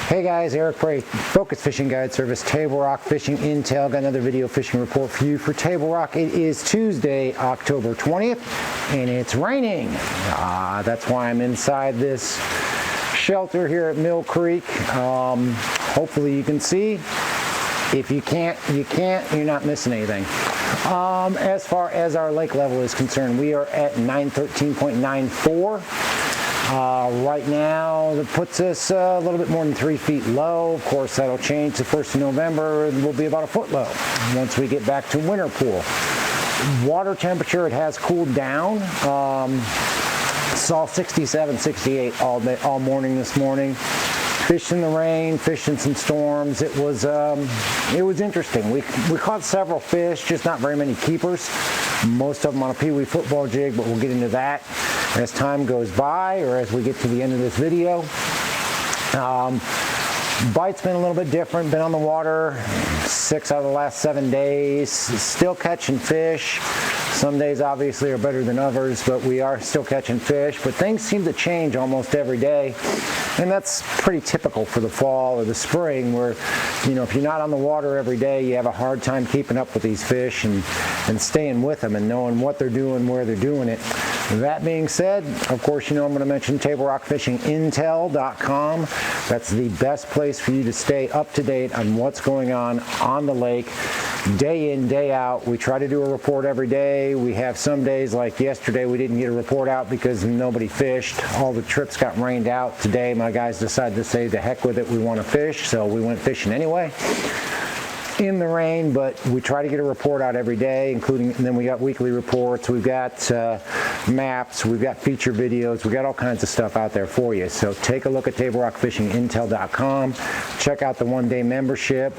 Hey guys, Eric Bray, Focus Fishing Guide Service, Table Rock Fishing Intel. Got another video fishing report for you for Table Rock. It is Tuesday, October 20th, and it's raining. That's why I'm inside this shelter here at Mill Creek. Hopefully you can see. If you can't, you can't. You're not missing anything. As far as our lake level is concerned, we are at 913.94. Right now, that puts us a little bit more than 3 feet low. Of course, that'll change the 1st of November. We'll be about a foot low once we get back to winter pool. Water temperature, it has cooled down. Saw 67, 68 all morning this morning. Fished in the rain, fished in some storms. It was interesting. We caught several fish, just not very many keepers. Most of them on a peewee football jig, but we'll get into that as time goes by or as we get to the end of this video. Bite's been a little bit different, been on the water 6 out of the last 7 days, still catching fish. Some days obviously are better than others, but we are still catching fish. But things seem to change almost every day, and that's pretty typical for the fall or the spring, where, you know, if you're not on the water every day, you have a hard time keeping up with these fish and staying with them and knowing what they're doing, where they're doing it. That being said, of course, you know I'm going to mention TableRockFishingIntel.com. That's the best place for you to stay up to date on what's going on the lake, day in, day out. We try to do a report every day. We have some days, like yesterday, we didn't get a report out because nobody fished. All the trips got rained out. Today, my guys decided to say, the heck with it, we want to fish, so we went fishing anyway in the rain. But we try to get a report out every day, including, and then we got weekly reports, we've got maps, we've got feature videos, we got all kinds of stuff out there for you. So take a look at TableRockFishingIntel.com, check out the one-day membership,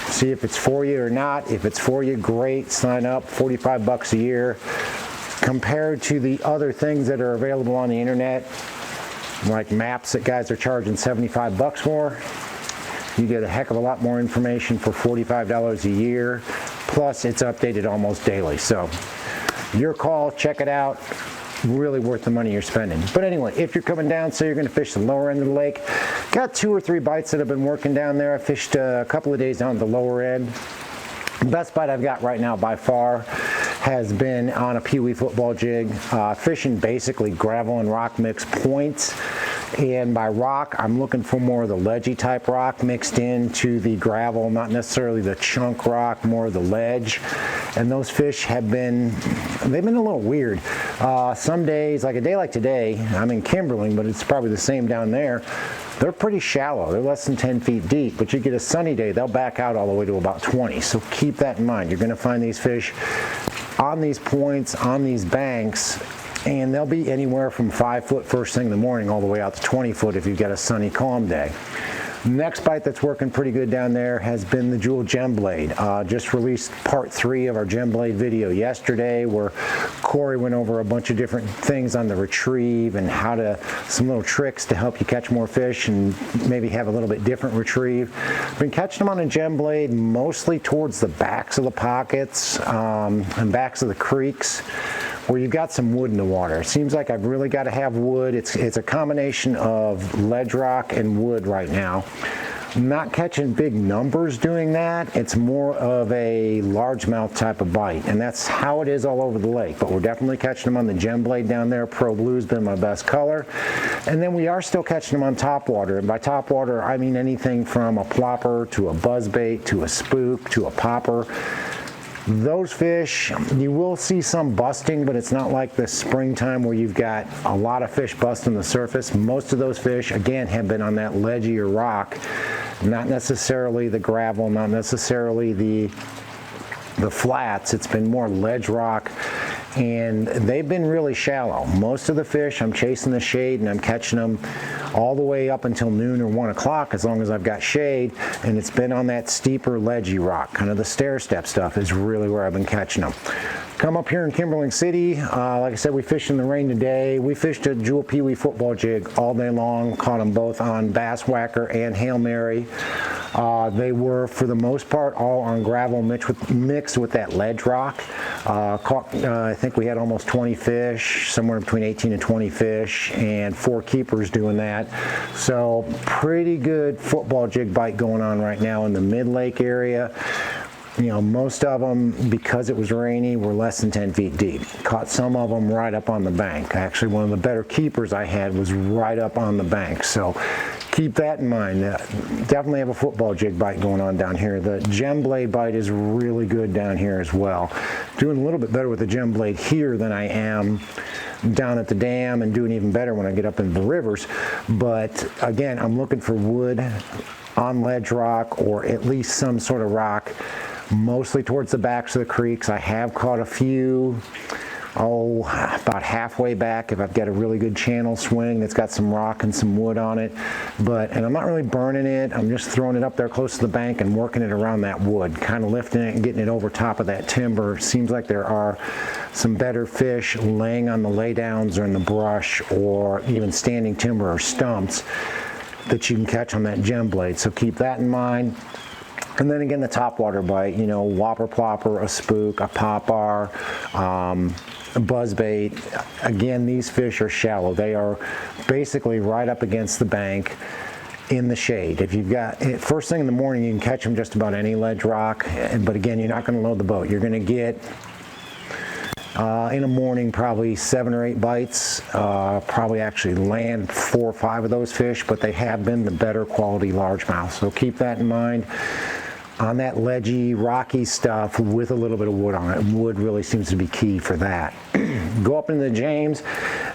see if it's for you or not. If it's for you, great, sign up. 45 bucks a year. Compared to the other things that are available on the internet, like maps that guys are charging 75 bucks for, you get a heck of a lot more information for $45 a year. Plus, it's updated almost daily. So, your call, check it out. Really worth the money you're spending. But anyway, if you're coming down, so you're going to fish the lower end of the lake, got 2 or 3 bites that have been working down there. I fished a couple of days down at the lower end. The best bite I've got right now by far has been on a peewee football jig, fishing basically gravel and rock mixed points. And by rock, I'm looking for more of the ledgy type rock mixed into the gravel, not necessarily the chunk rock, more of the ledge. And those fish have been, they've been a little weird. Some days, like a day like today, I'm in Kimberling, but it's probably the same down there. They're pretty shallow. They're less than 10 feet deep, but you get a sunny day, they'll back out all the way to about 20. So keep that in mind. You're going to find these fish on these points, on these banks, and they'll be anywhere from 5 foot first thing in the morning all the way out to 20 foot if you've got a sunny, calm day. Next bite that's working pretty good down there has been the jewel gem blade. Just released part 3 of our gem blade video yesterday, where Corey went over a bunch of different things on the retrieve and how to, some little tricks to help you catch more fish and maybe have a little bit different retrieve. Been catching them on a gem blade mostly towards the backs of the pockets and backs of the creeks, where you've got some wood in the water. It seems like I've really got to have wood. It's a combination of ledge rock and wood right now. I'm not catching big numbers doing that. It's more of a largemouth type of bite, and that's how it is all over the lake. But we're definitely catching them on the gem blade down there. Pro Blue's been my best color. And then we are still catching them on topwater. And by topwater, I mean anything from a plopper to a buzzbait to a spook to a popper. Those fish, you will see some busting, but it's not like the springtime where you've got a lot of fish busting the surface. Most of those fish, again, have been on that ledgy or rock, not necessarily the gravel, not necessarily the flats. It's been more ledge rock, and they've been really shallow. Most of the fish, I'm chasing the shade and I'm catching them all the way up until noon or 1 o'clock as long as I've got shade, and it's been on that steeper ledgy rock. Kind of the stair step stuff is really where I've been catching them. Come up here in Kimberling City. Like I said, we fished in the rain today. We fished a jewel peewee football jig all day long. Caught them both on bass whacker and Hail Mary. They were, for the most part, all on gravel mixed with that ledge rock. I think we had almost 20 fish, somewhere between 18 and 20 fish, and 4 keepers doing that. So pretty good football jig bite going on right now in the mid-lake area. You know, most of them, because it was rainy, were less than 10 feet deep. Caught some of them right up on the bank. Actually, one of the better keepers I had was right up on the bank. So keep that in mind. Definitely have a football jig bite going on down here. The gem blade bite is really good down here as well. Doing a little bit better with the gem blade here than I am down at the dam, and doing even better when I get up in the rivers. But again, I'm looking for wood on ledge rock, or at least some sort of rock, mostly towards the backs of the creeks. I have caught a few, about halfway back if I've got a really good channel swing that's got some rock and some wood on it. And I'm not really burning it. I'm just throwing it up there close to the bank and working it around that wood, kind of lifting it and getting it over top of that timber. Seems like there are some better fish laying on the laydowns or in the brush, or even standing timber or stumps that you can catch on that gem blade. So keep that in mind. And then again, the topwater bite, you know, whopper plopper, a spook, a popper, a buzzbait. Again, these fish are shallow. They are basically right up against the bank in the shade. If you've got, first thing in the morning, you can catch them just about any ledge rock. But again, you're not going to load the boat. You're going to get, in the morning, probably 7 or 8 bites. Probably actually land 4 or 5 of those fish, but they have been the better quality largemouth. So keep that in mind. On that ledgy, rocky stuff with a little bit of wood on it. Wood really seems to be key for that. Go up into the James,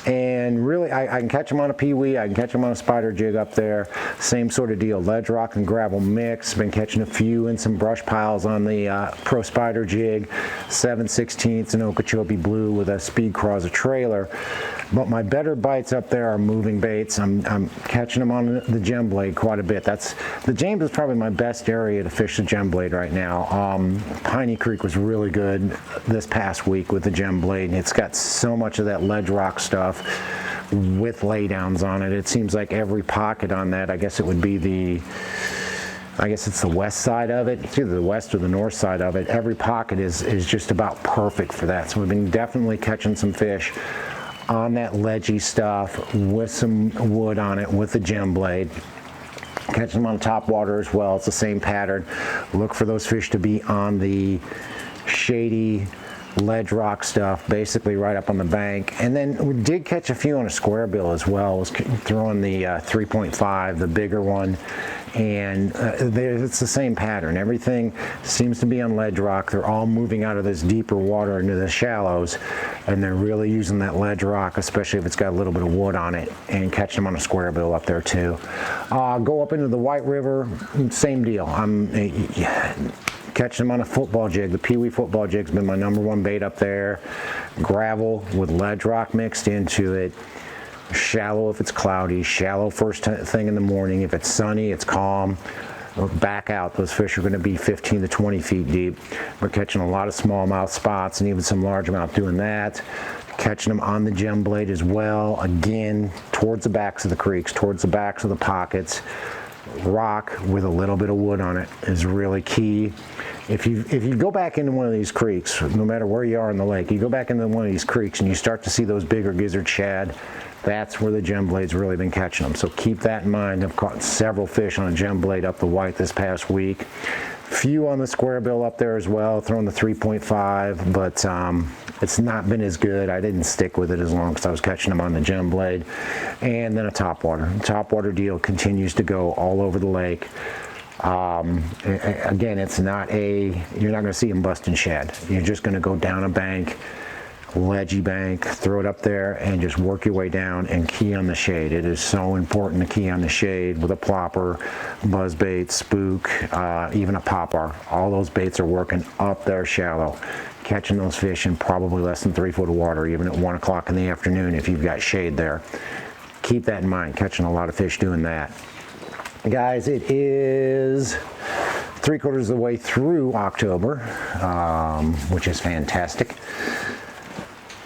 and really, I can catch them on a peewee, I can catch them on a spider jig up there. Same sort of deal, ledge rock and gravel mix. Been catching a few in some brush piles on the Pro Spider jig, 7/16 and Okeechobee Blue with a Speed Cruiser trailer. But my better bites up there are moving baits. I'm catching them on the gem blade quite a bit. The James is probably my best area to fish the gem blade right now. Piney Creek was really good this past week with the gem blade, and it's got so much of that ledge rock stuff with laydowns on it. It seems like every pocket on that, I guess it would be I guess it's the west side of it. It's either the west or the north side of it. Every pocket is just about perfect for that. So we've been definitely catching some fish on that ledgy stuff with some wood on it with the gem blade. Catching them on top water as well. It's the same pattern. Look for those fish to be on the shady ledge rock stuff, basically right up on the bank. And then we did catch a few on a square bill as well. I was throwing the 3.5, the bigger one, and it's the same pattern. Everything seems to be on ledge rock. They're all moving out of this deeper water into the shallows, and they're really using that ledge rock, especially if it's got a little bit of wood on it, and catch them on a square bill up there too. Go up into the White River, same deal. Catching them on a football jig. The peewee football jig's been my #1 bait up there. Gravel with ledge rock mixed into it. Shallow if it's cloudy, shallow first thing in the morning. If it's sunny, it's calm. Back out. Those fish are going to be 15 to 20 feet deep. We're catching a lot of smallmouth spots and even some largemouth doing that. Catching them on the gem blade as well. Again, towards the backs of the creeks, towards the backs of the pockets. Rock with a little bit of wood on it is really key. If you go back into one of these creeks, no matter where you are in the lake, you go back into one of these creeks and you start to see those bigger gizzard shad, that's where the gem blade's really been catching them. So keep that in mind. I've caught several fish on a gem blade up the White this past week. Few on the square bill up there as well, throwing the 3.5, but it's not been as good. I didn't stick with it as long as I was catching them on the gem blade. And then a topwater. Topwater deal continues to go all over the lake. Again, you're not going to see them busting shad. You're just going to go down a bank, ledgy bank, throw it up there, and just work your way down and key on the shade. It is so important to key on the shade with a plopper, buzzbait, spook, even a popper. All those baits are working up there shallow, catching those fish in probably less than 3 foot of water, even at 1 o'clock in the afternoon if you've got shade there. Keep that in mind, catching a lot of fish doing that. Guys, it is 3/4 of the way through October, which is fantastic.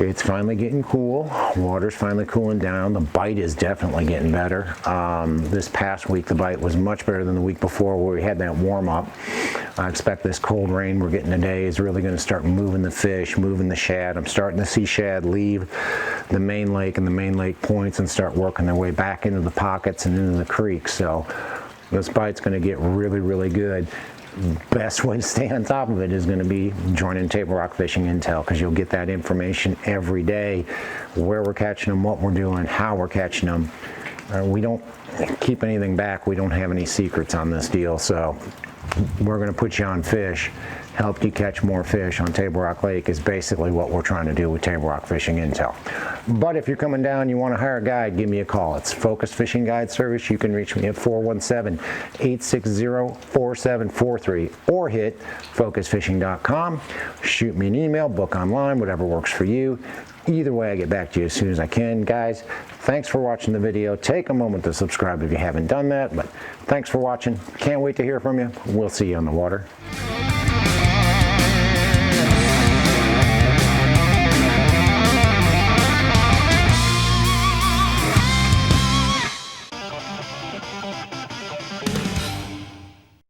It's finally getting cool. Water's finally cooling down. The bite is definitely getting better. This past week, the bite was much better than the week before where we had that warm up. I expect this cold rain we're getting today is really going to start moving the fish, moving the shad. I'm starting to see shad leave the main lake and the main lake points and start working their way back into the pockets and into the creeks. So this bite's going to get really, really good. Best way to stay on top of it is going to be joining Table Rock Fishing Intel, because you'll get that information every day, where we're catching them, what we're doing, how we're catching them. We don't keep anything back. We don't have any secrets on this deal, so we're going to put you on fish, help you catch more fish on Table Rock Lake is basically what we're trying to do with Table Rock Fishing Intel. But if you're coming down, you want to hire a guide, give me a call. It's Focus Fishing Guide Service. You can reach me at 417-860-4743 or hit focusfishing.com. Shoot me an email, book online, whatever works for you. Either way, I get back to you as soon as I can. Guys, thanks for watching the video. Take a moment to subscribe if you haven't done that, but thanks for watching. Can't wait to hear from you. We'll see you on the water.